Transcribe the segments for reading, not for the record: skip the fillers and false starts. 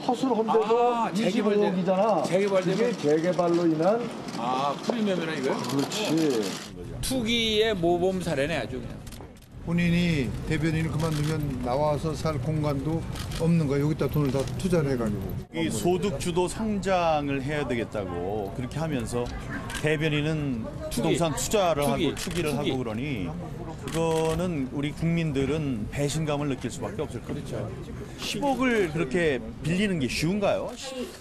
허술헌데도 25억이잖아. 재개발되면? 이게 재개발로 인한 프리미엄이라 이거요? 그렇지. 투기의 모범 사례네 아주 그냥. 본인이 대변인을 그만두면 나와서 살 공간도 없는 거야. 여기다 돈을 다 투자를 해가지고. 이 소득주도 성장을 해야 되겠다고 그렇게 하면서 대변인은 부동산 투자를 하고 투기를 하고 그러니 그거는 우리 국민들은 배신감을 느낄 수밖에 없을 겁니다. 그렇죠. 10억을 그렇게 빌리는 게 쉬운가요?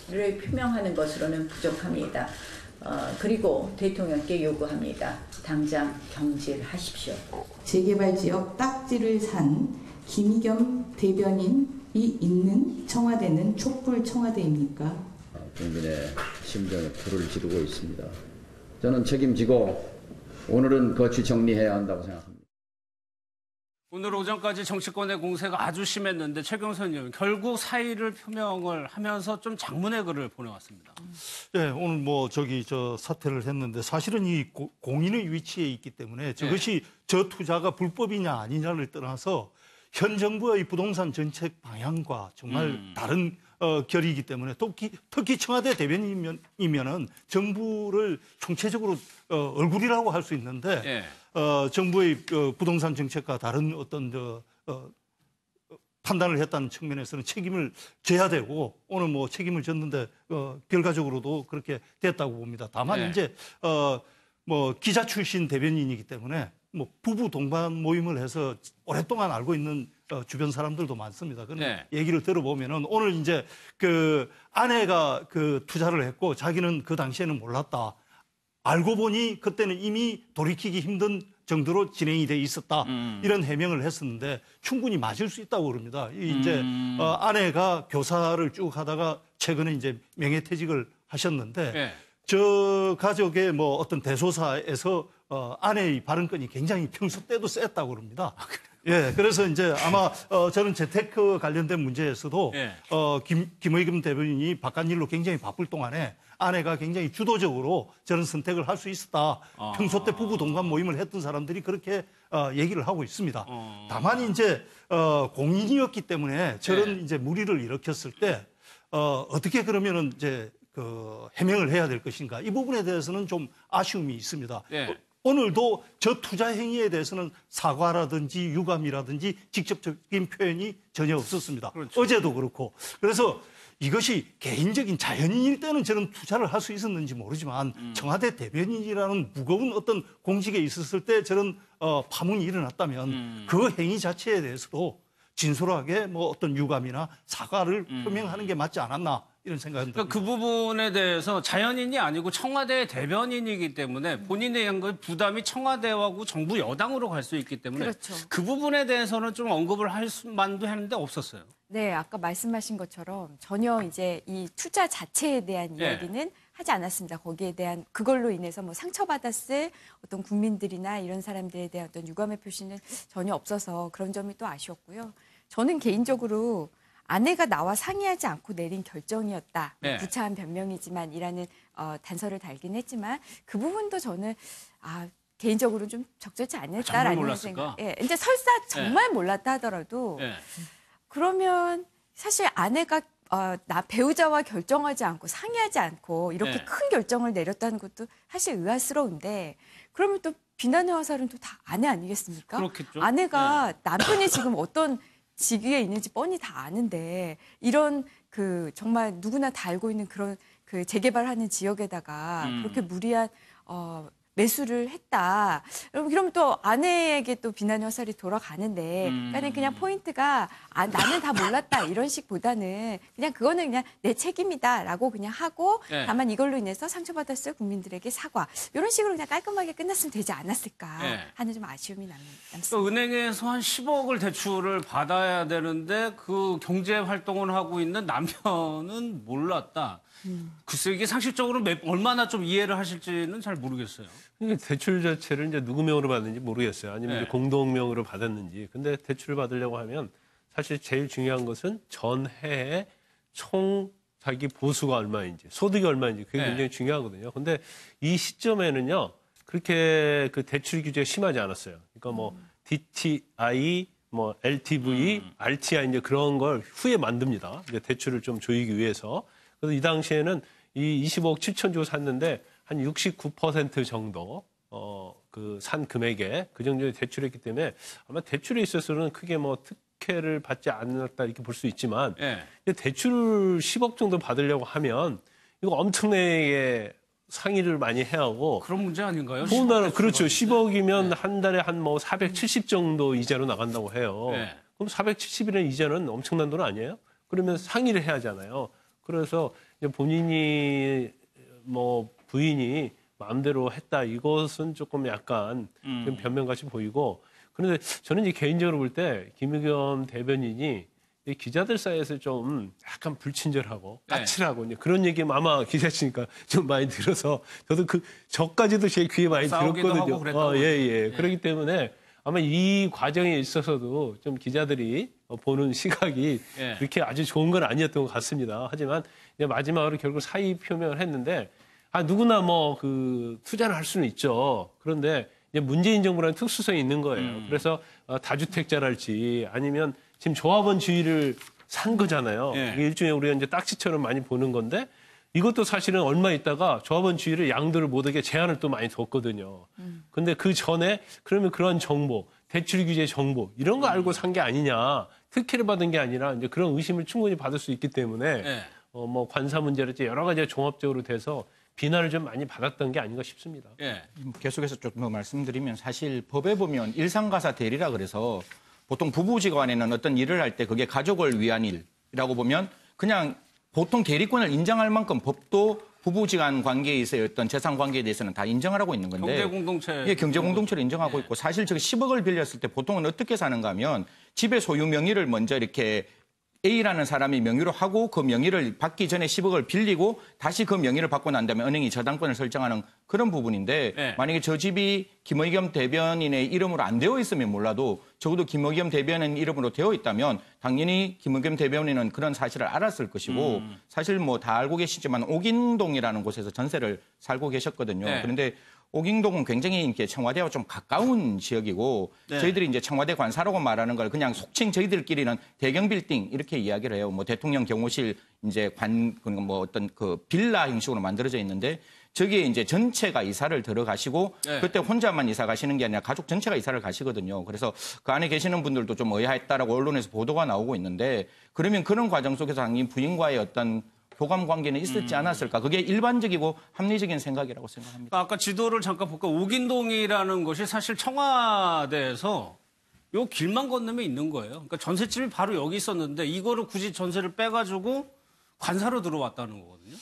를 표명하는 것으로는 부족합니다. 그리고 대통령께 요구합니다. 당장 경질하십시오. 재개발 지역 딱지를 산 김의겸 대변인이 있는 청와대는 촛불 청와대입니까? 국민의 심정에 불을 지르고 있습니다. 저는 책임지고 오늘은 거취 정리해야 한다고 생각합니다. 오늘 오전까지 정치권의 공세가 아주 심했는데 최경선 의원 결국 사의를 표명을 하면서 좀 장문의 글을 보내왔습니다. 네, 오늘 사퇴를 했는데 사실은 이 공인의 위치에 있기 때문에 저것이 저 투자가 불법이냐 아니냐를 떠나서 현 정부의 부동산 정책 방향과 정말 다른 결이기 때문에 특히 청와대 대변인이면은 정부를 총체적으로 얼굴이라고 할 수 있는데 정부의 부동산 정책과 다른 어떤 판단을 했다는 측면에서는 책임을 져야 되고 오늘 책임을 졌는데 결과적으로도 그렇게 됐다고 봅니다. 다만 이제 기자 출신 대변인이기 때문에 부부 동반 모임을 해서 오랫동안 알고 있는 주변 사람들도 많습니다. 그런 얘기를 들어보면은 오늘 이제 그 아내가 그 투자를 했고 자기는 그 당시에는 몰랐다. 알고 보니 그때는 이미 돌이키기 힘든 정도로 진행이 돼 있었다. 이런 해명을 했었는데 충분히 맞을 수 있다고 그럽니다. 이제 아내가 교사를 쭉 하다가 최근에 이제 명예퇴직을 하셨는데 저 가족의 어떤 대소사에서 아내의 발언권이 굉장히 평소 때도 셌다고 그럽니다. 그래서 이제 아마 저는 재테크 관련된 문제에서도 김의겸 대변인이 바깥 일로 굉장히 바쁠 동안에 아내가 굉장히 주도적으로 저런 선택을 할 수 있었다. 평소 때 부부 동반 모임을 했던 사람들이 그렇게 얘기를 하고 있습니다. 다만 이제 공인이었기 때문에 저런 이제 무리를 일으켰을 때 어떻게 그러면은 이제 해명을 해야 될 것인가 이 부분에 대해서는 좀 아쉬움이 있습니다. 오늘도 저 투자 행위에 대해서는 사과라든지 유감이라든지 직접적인 표현이 전혀 없었습니다. 그렇죠. 어제도 그렇고. 그래서 이것이 개인적인 자연인일 때는 저런 투자를 할 수 있었는지 모르지만 청와대 대변인이라는 무거운 어떤 공직에 있었을 때 저런 파문이 일어났다면 그 행위 자체에 대해서도 진솔하게 어떤 유감이나 사과를 표명하는 게 맞지 않았나 이런 생각이 듭니다. 그러니까 그 부분에 대해서 자연인이 아니고 청와대 대변인이기 때문에 본인에 의한 그 부담이 청와대하고 정부 여당으로 갈 수 있기 때문에 그 부분에 대해서는 좀 언급을 할 만도 했는데 없었어요. 네, 아까 말씀하신 것처럼 전혀 이제 이 투자 자체에 대한 이야기는 하지 않았습니다. 거기에 대한 그걸로 인해서 상처받았을 어떤 국민들이나 이런 사람들에 대한 어떤 유감의 표시는 전혀 없어서 그런 점이 또 아쉬웠고요. 저는 개인적으로 아내가 나와 상의하지 않고 내린 결정이었다. 구차한 변명이지만이라는 단서를 달긴 했지만 그 부분도 저는 개인적으로 좀 적절치 않았다라는 생각. 이제 설사 정말 몰랐다 하더라도 그러면 사실 아내가 배우자와 결정하지 않고 상의하지 않고 이렇게 큰 결정을 내렸다는 것도 사실 의아스러운데 그러면 또 비난의 화살은 또 다 아내 아니겠습니까? 그렇겠죠. 아내가 남편이 지금 어떤 직위에 있는지 뻔히 다 아는데 이런 정말 누구나 다 알고 있는 그런 재개발하는 지역에다가 그렇게 무리한 매수를 했다. 그러면 또 아내에게 또 비난의 화살이 돌아가는데 그냥 포인트가 나는 다 몰랐다 이런 식보다는 그거는 그냥 내 책임이다라고 그냥 하고 다만 이걸로 인해서 상처받았을 국민들에게 사과 이런 식으로 그냥 깔끔하게 끝났으면 되지 않았을까 하는 좀 아쉬움이 남습니다. 그러니까 은행에서 한 10억을 대출을 받아야 되는데 그 경제 활동을 하고 있는 남편은 몰랐다. 글쎄 이게 상식적으로 얼마나 좀 이해를 하실지는 잘 모르겠어요. 대출 자체를 이제 누구 명으로 받는지 모르겠어요. 아니면 이제 공동명으로 받았는지. 근데 대출을 받으려고 하면 사실 제일 중요한 것은 전해에 총 자기 보수가 얼마인지, 소득이 얼마인지 그게 굉장히 중요하거든요. 근데 이 시점에는요 그렇게 그 대출 규제가 심하지 않았어요. 그러니까 DTI 뭐 LTV, RTI 이제 그런 걸 후에 만듭니다. 이제 대출을 좀 조이기 위해서. 그래서 이 당시에는 이 25억 7천 주고 샀는데 한 69% 정도 그 산 금액에 그 정도의 대출했기 때문에 아마 대출에 있어서는 크게 뭐 특혜를 받지 않았다 이렇게 볼 수 있지만 대출 10억 정도 받으려고 하면 이거 엄청나게 상의를 많이 해야 하고 그런 문제 아닌가요? 더군다나 그렇죠. 10억이면 한 달에 한 뭐 470 정도 이자로 나간다고 해요. 그럼 470이라는 이자는 엄청난 돈 아니에요? 그러면 상의를 해야 하잖아요. 그래서 이제 본인이 뭐 부인이 마음대로 했다 이것은 조금 약간 좀 변명같이 보이고 그런데 저는 이제 개인적으로 볼 때 김의겸 대변인이 이 기자들 사이에서 좀 약간 불친절하고 까칠하고 이제 그런 얘기 아마 기자시니까 좀 많이 들어서 저도 저까지도 제 귀에 많이 들었거든요. 그렇기 때문에 아마 이 과정에 있어서도 좀 기자들이 보는 시각이 그렇게 아주 좋은 건 아니었던 것 같습니다. 하지만 이제 마지막으로 결국 사의 표명을 했는데 누구나 뭐 그 투자를 할 수는 있죠. 그런데 이제 문재인 정부라는 특수성이 있는 거예요. 그래서 다주택자랄지 아니면 지금 조합원주의를 산 거잖아요. 이게 일종의 우리가 이제 딱지처럼 많이 보는 건데 이것도 사실은 얼마 있다가 조합원주의를 양도를 못하게 제한을 또 많이 뒀거든요. 근데 그 전에 그러면 그런 정보, 대출 규제 정보 이런 거 알고 산 게 아니냐. 특혜를 받은 게 아니라 이제 그런 의심을 충분히 받을 수 있기 때문에 뭐 관사 문제랄지 여러 가지가 종합적으로 돼서 비난을 좀 많이 받았던 게 아닌가 싶습니다. 계속해서 좀 더 말씀드리면 사실 법에 보면 일상가사 대리라 그래서 보통 부부지간에는 어떤 일을 할 때 그게 가족을 위한 일이라고 보면 그냥 보통 대리권을 인정할 만큼 법도 부부지간 관계에 있어의 어떤 재산 관계에 대해서는 다 인정을 하고 있는 건데 경제공동체. 경제공동체를 인정하고 있고 사실 저기 10억을 빌렸을 때 보통은 어떻게 사는가 하면 집의 소유 명의를 먼저 이렇게 A라는 사람이 명의로 하고 그 명의를 받기 전에 10억을 빌리고 다시 그 명의를 받고 난 다음에 은행이 저당권을 설정하는 그런 부분인데 만약에 저 집이 김의겸 대변인의 이름으로 안 되어 있으면 몰라도 적어도 김의겸 대변인 이름으로 되어 있다면 당연히 김의겸 대변인은 그런 사실을 알았을 것이고 사실 뭐 다 알고 계시지만 옥인동이라는 곳에서 전세를 살고 계셨거든요. 그런데 옥인동은 굉장히 이렇게 청와대와 좀 가까운 지역이고 저희들이 이제 청와대 관사라고 말하는 걸 그냥 속칭 저희들끼리는 대경 빌딩 이렇게 이야기를 해요. 뭐 대통령 경호실 이제 뭐 어떤 그 빌라 형식으로 만들어져 있는데 저기에 이제 전체가 이사를 들어가시고 그때 혼자만 이사 가시는 게 아니라 가족 전체가 이사를 가시거든요. 그래서 그 안에 계시는 분들도 좀 의아했다라고 언론에서 보도가 나오고 있는데 그러면 그런 과정 속에서 당연히 부인과의 어떤 교감 관계는 있었지 않았을까. 그게 일반적이고 합리적인 생각이라고 생각합니다. 아까 지도를 잠깐 볼까. 옥인동이라는 것이 사실 청와대에서 요 길만 건너면 있는 거예요. 그러니까 전셋집이 바로 여기 있었는데 이거를 굳이 전세를 빼가지고 관사로 들어왔다는 거거든요.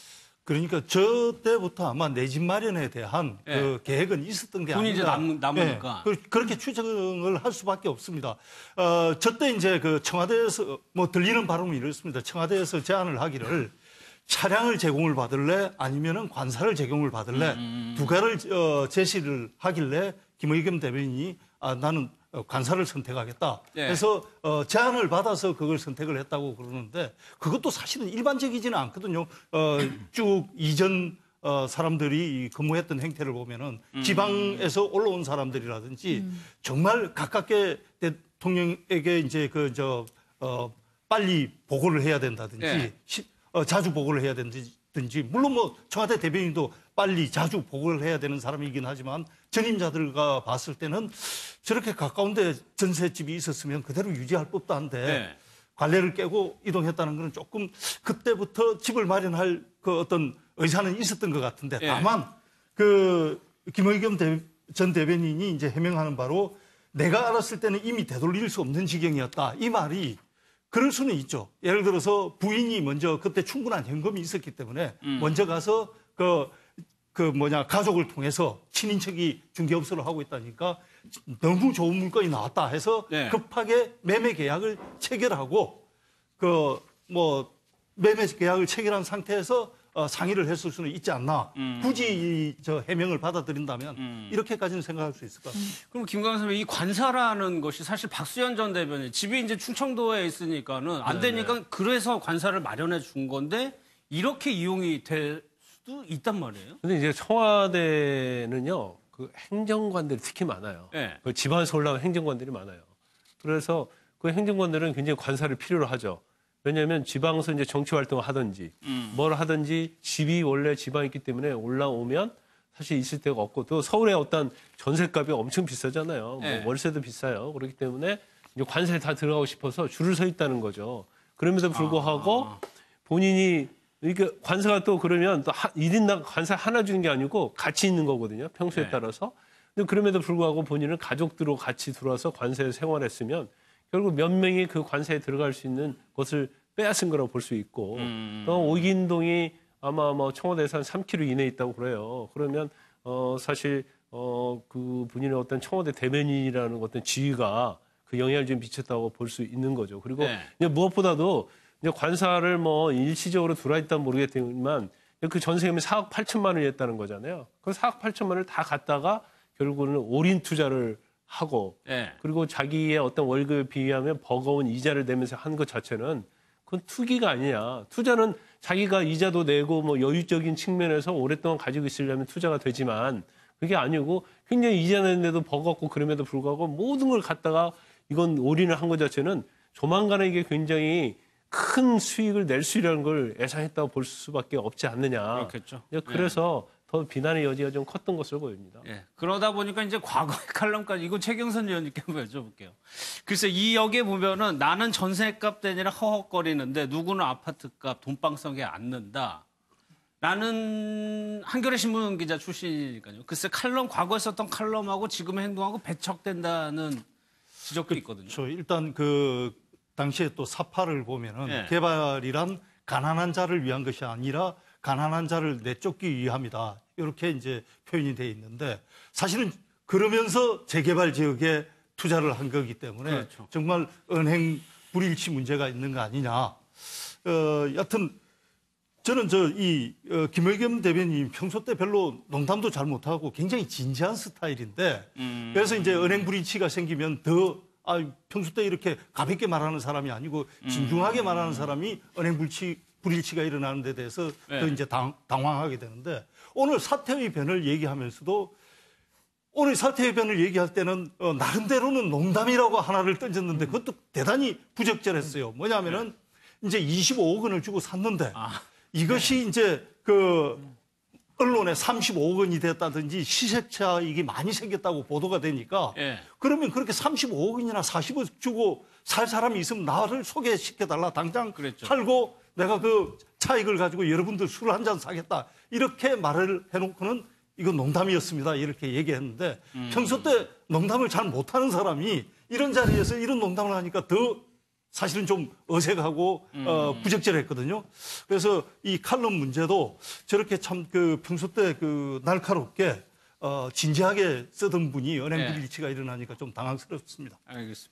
그러니까 저 때부터 아마 내 집 마련에 대한 그 계획은 있었던 게 돈이 아니라 이제 남으니까 그렇게 추정을 할 수밖에 없습니다. 저 때 이제 그 청와대에서 뭐 들리는 바람은 이렇습니다. 청와대에서 제안을 하기를 차량을 제공을 받을래 아니면은 관사를 제공을 받을래 두 가지를 제시를 하길래 김의겸 대변인이 나는 관사를 선택하겠다. 그래서 제안을 받아서 그걸 선택을 했다고 그러는데 그것도 사실은 일반적이지는 않거든요. 쭉 이전 사람들이 근무했던 행태를 보면은 지방에서 올라온 사람들이라든지 정말 가깝게 대통령에게 이제 빨리 보고를 해야 된다든지 자주 보고를 해야 된다든지 물론 뭐 청와대 대변인도 빨리 자주 보고를 해야 되는 사람이긴 하지만 전임자들과 봤을 때는 저렇게 가까운데 전셋집이 있었으면 그대로 유지할 법도 한데 관례를 깨고 이동했다는 것은 조금 그때부터 집을 마련할 그 어떤 의사는 있었던 것 같은데 다만 그 김의겸 전 대변인이 이제 해명하는 바로 내가 알았을 때는 이미 되돌릴 수 없는 지경이었다. 이 말이 그럴 수는 있죠. 예를 들어서 부인이 먼저 그때 충분한 현금이 있었기 때문에 먼저 가서 가족을 통해서 친인척이 중개업소를 하고 있다니까 너무 좋은 물건이 나왔다 해서 급하게 매매 계약을 체결하고 매매 계약을 체결한 상태에서 상의를 했을 수는 있지 않나. 굳이 저 해명을 받아들인다면 이렇게까지는 생각할 수 있을 것 같습니다. 그럼 김광현 선생님, 이 관사라는 것이 사실 박수현 전 대변인 집이 이제 충청도에 있으니까는 안 되니까 그래서 관사를 마련해 준 건데 이렇게 이용이 될 수도 있단 말이에요. 근데 이제 청와대는요, 그 행정관들이 특히 많아요. 그 집안에서 올라온 행정관들이 많아요. 그래서 그 행정관들은 굉장히 관사를 필요로 하죠. 왜냐하면 지방에서 이제 정치 활동을 하든지 뭘 하든지 집이 원래 지방에 있기 때문에 올라오면 사실 있을 데가 없고 또 서울의 어떤 전셋값이 엄청 비싸잖아요. 네. 뭐 월세도 비싸요. 그렇기 때문에 이제 관세에 다 들어가고 싶어서 줄을 서 있다는 거죠. 그럼에도 불구하고 본인이 이렇게 관세가 또 그러면 또 1인당 관세 하나 주는 게 아니고 같이 있는 거거든요. 평소에 따라서. 근데 그럼에도 불구하고 본인은 가족들로 같이 들어와서 관세에 생활했으면 결국 몇 명이 그 관세에 들어갈 수 있는 것을 빼앗은 거라고 볼 수 있고 또 오긴동이 아마 뭐 청와대에서 한 3km 이내에 있다고 그래요. 그러면 사실 그 본인의 어떤 청와대 대변인이라는 어떤 지위가 그 영향을 좀 미쳤다고 볼 수 있는 거죠. 그리고 이제 무엇보다도 이제 관사를 뭐 일시적으로 들어와 있다면 모르겠지만 그 전세금이 4억 8천만 원이었다는 거잖아요. 그 4억 8천만 원을 다 갖다가 결국은 올인 투자를 하고 그리고 자기의 어떤 월급에 비하면 버거운 이자를 내면서 한 것 자체는 그건 투기가 아니냐. 투자는 자기가 이자도 내고 뭐 여유적인 측면에서 오랫동안 가지고 있으려면 투자가 되지만 그게 아니고 굉장히 이자 내는데도 버겁고 그럼에도 불구하고 모든 걸 갖다가 이건 올인을 한 것 자체는 조만간에 이게 굉장히 큰 수익을 낼 수 있다는 걸 예상했다고 볼 수밖에 없지 않느냐. 그렇겠죠. 그래서 더 비난의 여지가 좀 컸던 것으로 보입니다. 그러다 보니까 이제 과거의 칼럼까지 이거 최경선 의원님께 한번 여쭤볼게요. 글쎄 이 역에 보면은 나는 전세값 대니라 허헉거리는데 누구는 아파트값 돈방석에 앉는다. 나는 한겨레 신문 기자 출신이니까요. 글쎄 칼럼 과거에 썼던 칼럼하고 지금의 행동하고 배척된다는 지적도 있거든요. 그렇죠. 일단 그 당시에 또 사파를 보면은 개발이란 가난한 자를 위한 것이 아니라 가난한 자를 내쫓기 위함이다. 이렇게 이제 표현이 돼 있는데 사실은 그러면서 재개발 지역에 투자를 한 거기 때문에 정말 은행 불일치 문제가 있는 거 아니냐. 여하튼 저는 김의겸 대변인 평소 때 별로 농담도 잘 못하고 굉장히 진지한 스타일인데 그래서 이제 은행 불일치가 생기면 더 평소 때 이렇게 가볍게 말하는 사람이 아니고 진중하게 말하는 사람이 은행 불일치가 일어나는 데 대해서 더 이제 당황하게 되는데 오늘 사태의 변을 얘기하면서도 오늘 사태의 변을 얘기할 때는 나름대로는 농담이라고 하나를 던졌는데 그것도 대단히 부적절했어요. 뭐냐면은 이제 25억 원을 주고 샀는데 이것이 이제 그 언론에 35억 원이 됐다든지 시세 차익이 많이 생겼다고 보도가 되니까 그러면 그렇게 35억 원이나 40억 주고 살 사람이 있으면 나를 소개시켜달라. 당장 팔고 내가 그 차익을 가지고 여러분들 술 한 잔 사겠다. 이렇게 말을 해놓고는 이건 농담이었습니다. 이렇게 얘기했는데 평소 때 농담을 잘 못하는 사람이 이런 자리에서 이런 농담을 하니까 더 사실은 좀 어색하고 부적절했거든요. 그래서 이 칼럼 문제도 저렇게 참 그 평소 때 그 날카롭게 진지하게 쓰던 분이 은행 불일치가 일어나니까 좀 당황스럽습니다. 알겠습니다.